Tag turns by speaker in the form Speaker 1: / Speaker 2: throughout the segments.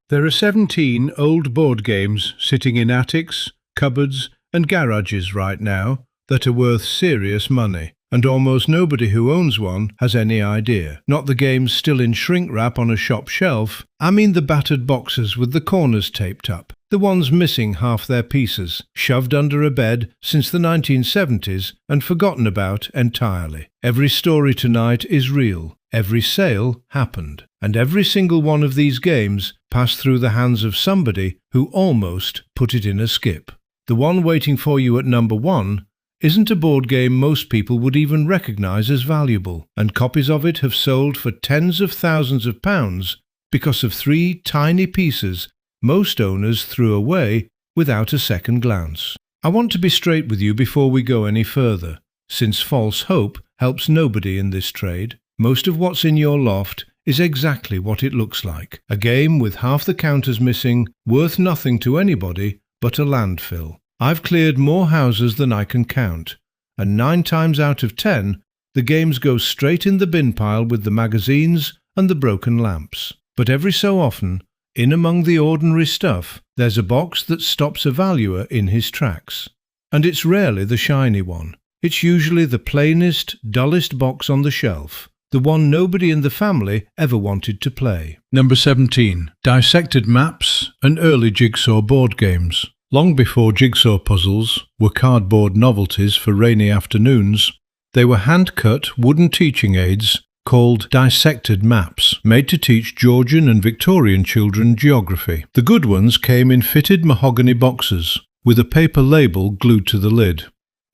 Speaker 1: There are 17 old board games sitting in attics, cupboards and garages right now that are worth serious money, and almost nobody who owns one has any idea. Not the games still in shrink wrap on a shop shelf, I mean the battered boxes with the corners taped up, the ones missing half their pieces, shoved under a bed since the 1970s and forgotten about entirely. Every story tonight is real, every sale happened, and every single one of these games passed through the hands of somebody who almost put it in a skip. The one waiting for you at number 1 isn't a board game most people would even recognize as valuable, and copies of it have sold for tens of thousands of pounds because of 3 tiny pieces most owners threw away without a second glance. I want to be straight with you before we go any further, since false hope helps nobody in this trade. Most of what's in your loft is exactly what it looks like. A game with half the counters missing, worth nothing to anybody but a landfill. I've cleared more houses than I can count, and 9 times out of 10, the games go straight in the bin pile with the magazines and the broken lamps. But every so often, in among the ordinary stuff, there's a box that stops a valuer in his tracks. And it's rarely the shiny one. It's usually the plainest, dullest box on the shelf, the one nobody in the family ever wanted to play. Number 17. Dissected maps and early jigsaw board games. Long before jigsaw puzzles were cardboard novelties for rainy afternoons, they were hand-cut wooden teaching aids called dissected maps, made to teach Georgian and Victorian children geography. The good ones came in fitted mahogany boxes, with a paper label glued to the lid,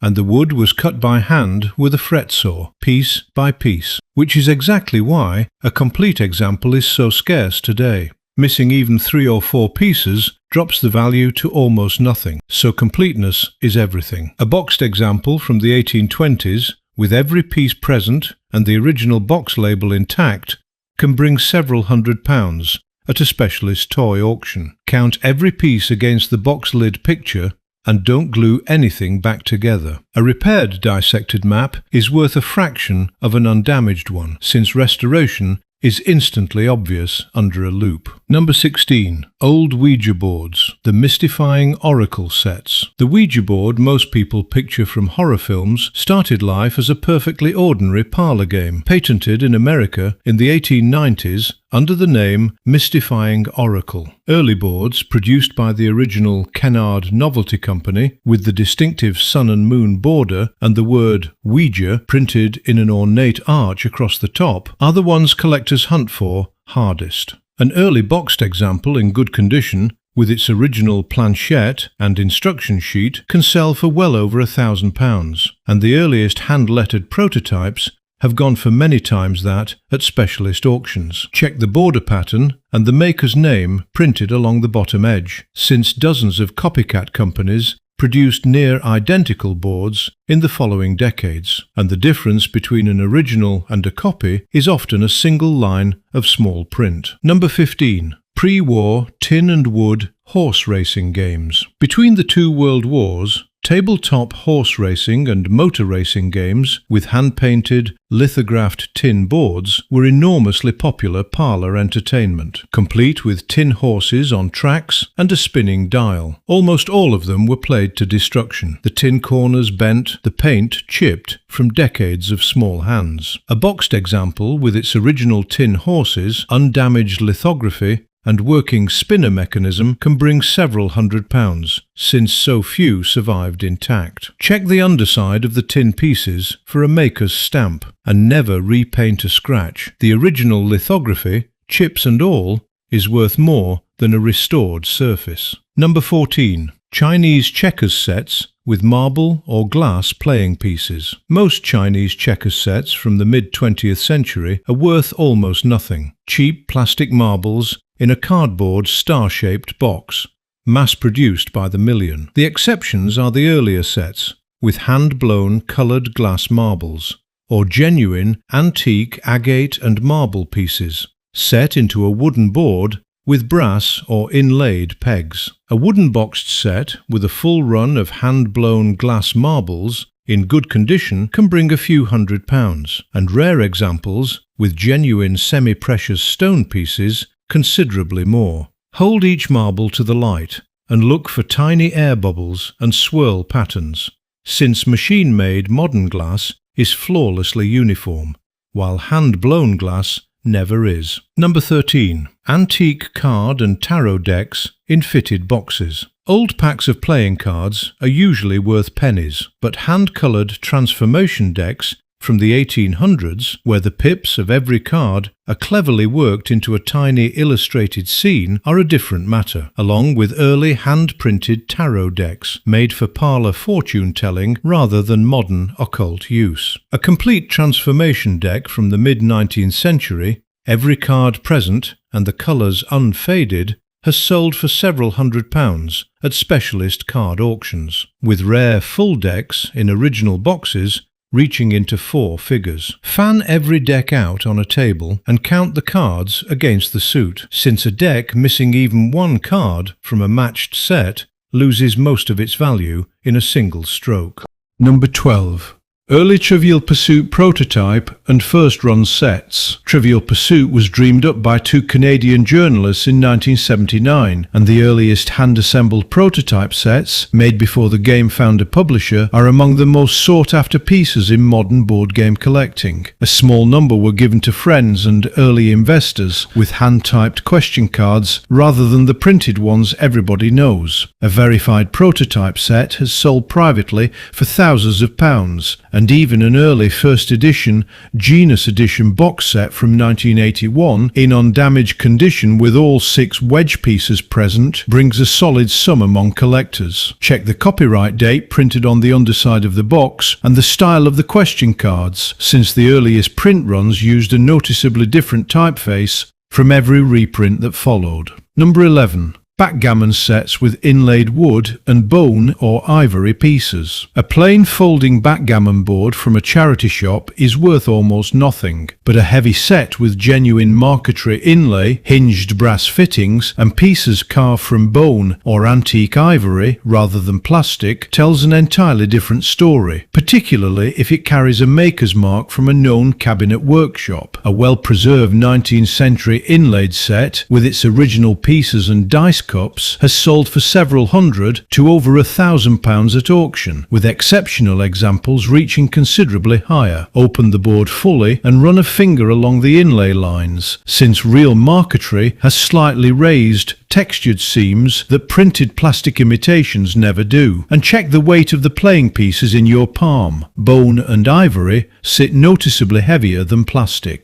Speaker 1: and the wood was cut by hand with a fret saw, piece by piece, which is exactly why a complete example is so scarce today. Missing even 3 or 4 pieces drops the value to almost nothing, so completeness is everything. A boxed example from the 1820s, with every piece present and the original box label intact, can bring several £100 at a specialist toy auction. Count every piece against the box lid picture and don't glue anything back together. A repaired dissected map is worth a fraction of an undamaged one, since restoration is instantly obvious under a loupe. Number 16. Old Ouija boards, the mystifying oracle sets. The Ouija board most people picture from horror films started life as a perfectly ordinary parlor game, patented in America in the 1890s under the name Mystifying Oracle. Early boards, produced by the original Kennard Novelty Company, with the distinctive sun and moon border and the word Ouija printed in an ornate arch across the top, are the ones collectors hunt for hardest. An early boxed example in good condition, with its original planchette and instruction sheet, can sell for well over £1,000, and the earliest hand-lettered prototypes have gone for many times that at specialist auctions. Check the border pattern and the maker's name printed along the bottom edge, since dozens of copycat companies produced near-identical boards in the following decades, and the difference between an original and a copy is often a single line of small print. Number 15. Pre-war tin and wood horse racing games. Between the 2 world wars, tabletop horse racing and motor racing games with hand-painted, lithographed tin boards were enormously popular parlour entertainment, complete with tin horses on tracks and a spinning dial. Almost all of them were played to destruction, the tin corners bent, the paint chipped from decades of small hands. A boxed example with its original tin horses, undamaged lithography, and working spinner mechanism can bring several £100, since so few survived intact. Check the underside of the tin pieces for a maker's stamp, and never repaint a scratch. The original lithography, chips and all, is worth more than a restored surface. Number 14. Chinese checkers sets with marble or glass playing pieces. Most Chinese checkers sets from the mid-20th century are worth almost nothing. Cheap plastic marbles in a cardboard star-shaped box, mass-produced by the million. The exceptions are the earlier sets, with hand-blown coloured glass marbles, or genuine antique agate and marble pieces, set into a wooden board with brass or inlaid pegs. A wooden boxed set with a full run of hand-blown glass marbles in good condition can bring a few £100, and rare examples with genuine semi-precious stone pieces considerably more. Hold each marble to the light and look for tiny air bubbles and swirl patterns, since machine-made modern glass is flawlessly uniform, while hand-blown glass never is. Number 13. Antique card and tarot decks in fitted boxes. Old packs of playing cards are usually worth pennies, but hand-coloured transformation decks from the 1800s, where the pips of every card are cleverly worked into a tiny illustrated scene, are a different matter, along with early hand-printed tarot decks made for parlour fortune-telling rather than modern occult use. A complete transformation deck from the mid-19th century, every card present and the colours unfaded, has sold for several £100s at specialist card auctions, with rare full decks in original boxes reaching into 4 figures. Fan every deck out on a table and count the cards against the suit, since a deck missing even one card from a matched set loses most of its value in a single stroke. Number 12. Early Trivial Pursuit prototype and first run sets. Trivial Pursuit was dreamed up by 2 Canadian journalists in 1979, and the earliest hand-assembled prototype sets, made before the game found a publisher, are among the most sought-after pieces in modern board game collecting. A small number were given to friends and early investors, with hand-typed question cards rather than the printed ones everybody knows. A verified prototype set has sold privately for thousands of pounds, and even an early first edition Genus edition box set from 1981 in undamaged condition with all 6 wedge pieces present brings a solid sum among collectors. Check the copyright date printed on the underside of the box and the style of the question cards, since the earliest print runs used a noticeably different typeface from every reprint that followed. Number 11. Backgammon sets with inlaid wood and bone or ivory pieces. A plain folding backgammon board from a charity shop is worth almost nothing, but a heavy set with genuine marquetry inlay, hinged brass fittings, and pieces carved from bone or antique ivory rather than plastic tells an entirely different story, particularly if it carries a maker's mark from a known cabinet workshop. A well-preserved 19th century inlaid set with its original pieces and dice cups has sold for several hundred to over £1,000 at auction, with exceptional examples reaching considerably higher. Open the board fully and run a finger along the inlay lines, since real marquetry has slightly raised, textured seams that printed plastic imitations never do, and check the weight of the playing pieces in your palm. Bone and ivory sit noticeably heavier than plastic.